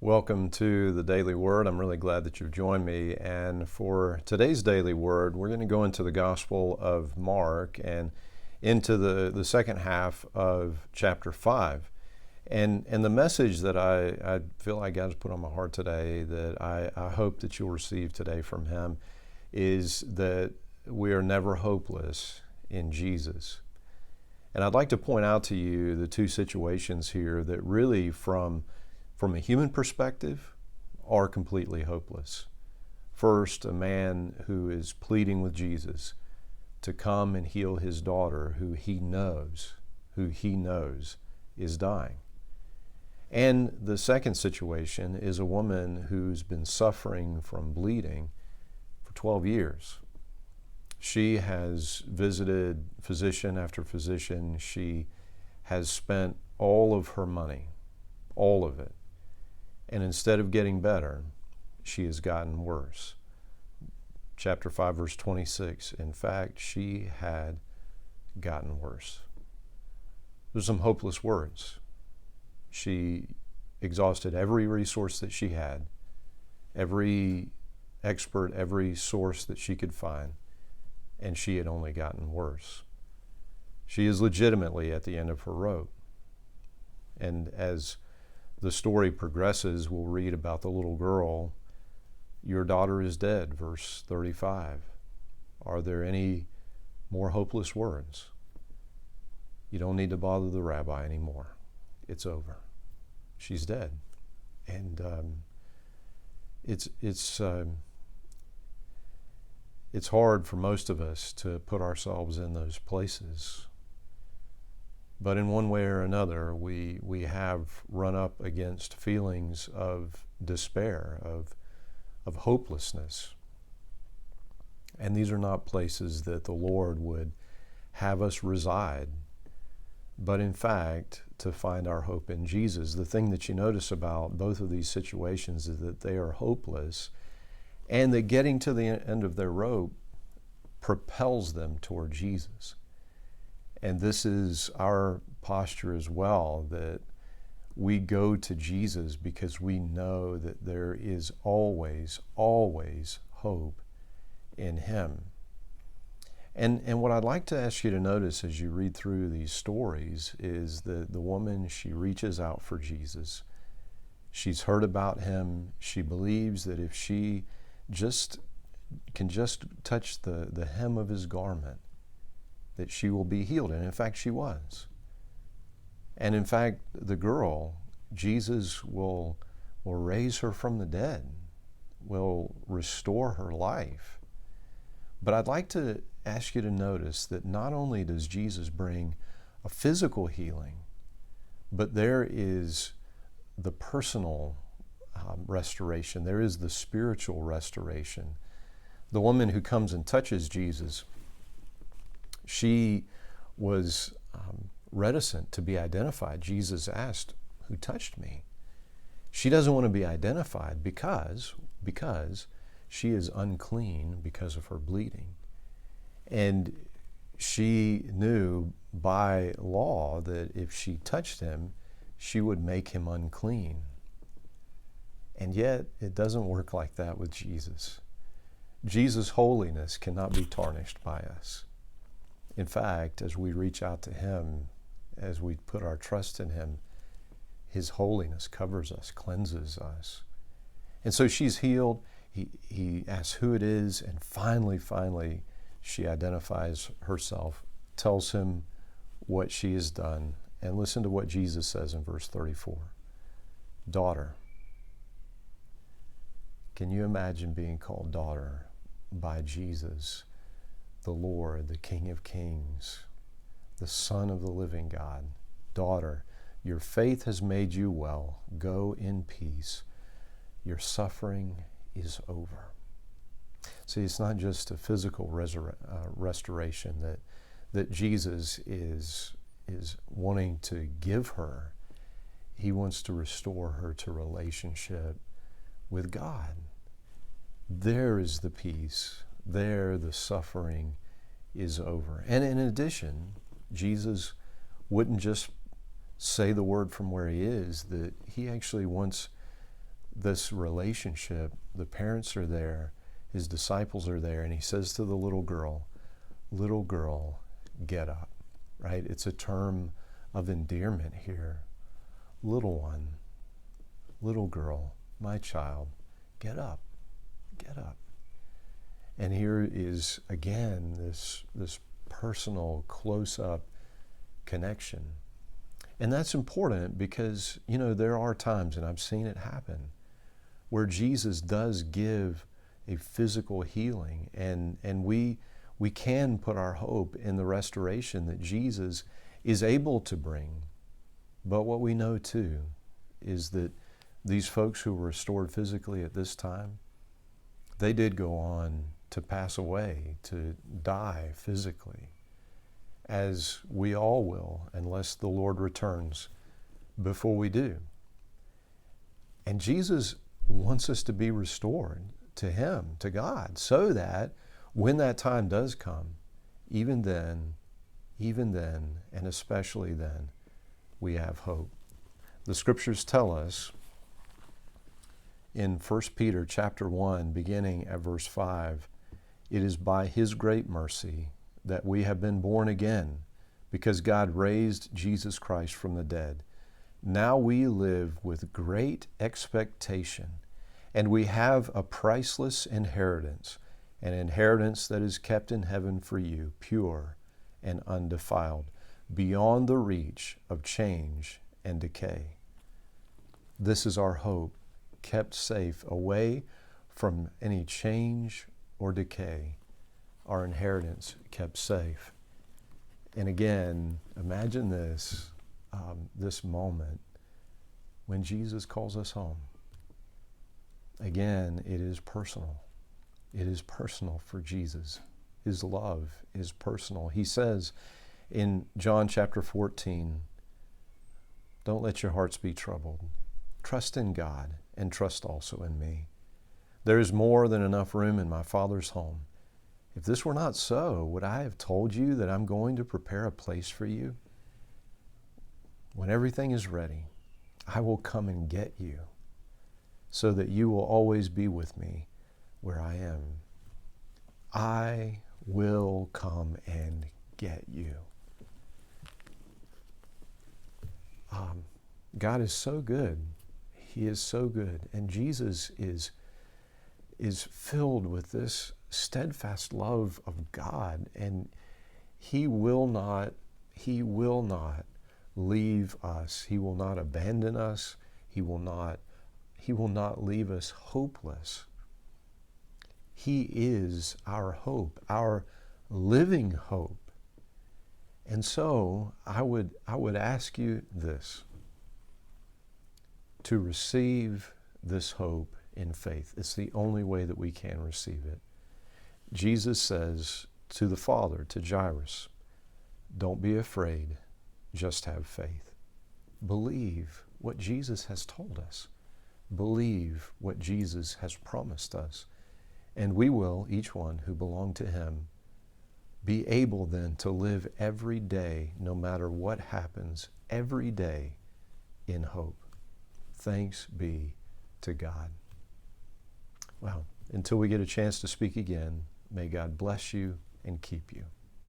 Welcome to the Daily Word. I'm really glad that you've joined me. And for today's Daily Word, we're going to go into the Gospel of Mark and into the second half of chapter 5. And the message that I feel like God's put on my heart today, that I hope that you'll receive today from Him, is that we are never hopeless in Jesus. And I'd like to point out to you the two situations here that really, from a human perspective, are completely hopeless. First, a man who is pleading with Jesus to come and heal his daughter who he knows is dying. And the second situation is a woman who's been suffering from bleeding for 12 years. She has visited physician after physician. She has spent all of her money, all of it. And instead of getting better, she has gotten worse. Chapter 5, verse 26, in fact, she had gotten worse. There's some hopeless words. She exhausted every resource that she had, every expert, every source that she could find, and she had only gotten worse. She is legitimately at the end of her rope. And as the story progresses, we'll read about the little girl. Your daughter is dead, verse 35. Are there any more hopeless words? You don't need to bother the rabbi anymore. It's over. She's dead. And it's hard for most of us to put ourselves in those places. But in one way or another, we have run up against feelings of despair, of hopelessness. And these are not places that the Lord would have us reside, but in fact, to find our hope in Jesus. The thing that you notice about both of these situations is that they are hopeless, and that getting to the end of their rope propels them toward Jesus. And this is our posture as well, that we go to Jesus because we know that there is always, always hope in Him. And what I'd like to ask you to notice as you read through these stories is that the woman, she reaches out for Jesus. She's heard about Him. She believes that if she can just touch the hem of His garment, that she will be healed. And in fact, she was. And in fact, the girl, Jesus will raise her from the dead, will restore her life. But I'd like to ask you to notice that not only does Jesus bring a physical healing, but there is the personal restoration. There is the spiritual restoration. The woman who comes and touches Jesus, she was reticent to be identified. Jesus asked, "Who touched me?" She doesn't want to be identified because she is unclean because of her bleeding. And she knew by law that if she touched Him, she would make Him unclean. And yet, it doesn't work like that with Jesus. Jesus' holiness cannot be tarnished by us. In fact, as we reach out to Him, as we put our trust in Him, His holiness covers us, cleanses us. And so she's healed. He asks who it is, and finally, she identifies herself, tells Him what she has done. And listen to what Jesus says in verse 34. Daughter. Can you imagine being called daughter by Jesus, the Lord, the King of Kings, the Son of the living God? Daughter, your faith has made you well. Go in peace. Your suffering is over. See, it's not just a physical restoration that Jesus is wanting to give her. He wants to restore her to relationship with God. There is the peace. There the suffering is over. And in addition, Jesus wouldn't just say the word from where He is, that He actually wants this relationship, the parents are there, his disciples are there, and he says to the little girl, get up, right? It's a term of endearment here. Little one, little girl, my child, get up, get up. And here is, again, this personal, close-up connection. And that's important because, there are times, and I've seen it happen, where Jesus does give a physical healing, and we can put our hope in the restoration that Jesus is able to bring. But what we know too is that these folks who were restored physically at this time, they did go on to pass away, to die physically, as we all will, unless the Lord returns before we do. And Jesus wants us to be restored to Him, to God, so that when that time does come, even then, and especially then, we have hope. The scriptures tell us in 1 Peter chapter 1, beginning at verse 5, it is by His great mercy that we have been born again, because God raised Jesus Christ from the dead. Now we live with great expectation, and we have a priceless inheritance, an inheritance that is kept in heaven for you, pure and undefiled, beyond the reach of change and decay. This is our hope, kept safe away from any change or decay, our inheritance kept safe. And again, imagine this moment when Jesus calls us home. Again, it is personal. It is personal for Jesus. His love is personal. He says in John chapter 14, don't let your hearts be troubled. Trust in God and trust also in me. There is more than enough room in my Father's home. If this were not so, would I have told you that I'm going to prepare a place for you? When everything is ready, I will come and get you, so that you will always be with me where I am. I will come and get you. God is so good. He is so good. And Jesus is filled with this steadfast love of God, and He will not leave us. He will not abandon us. He will not leave us hopeless. He is our hope, our living hope. And so I would ask you this, to receive this hope in faith. It's the only way that we can receive it. Jesus says to the Father, to Jairus, don't be afraid, just have faith. Believe what Jesus has told us. Believe what Jesus has promised us. And we will, each one who belong to Him, be able then to live every day, no matter what happens, every day in hope. Thanks be to God. Well, until we get a chance to speak again, may God bless you and keep you.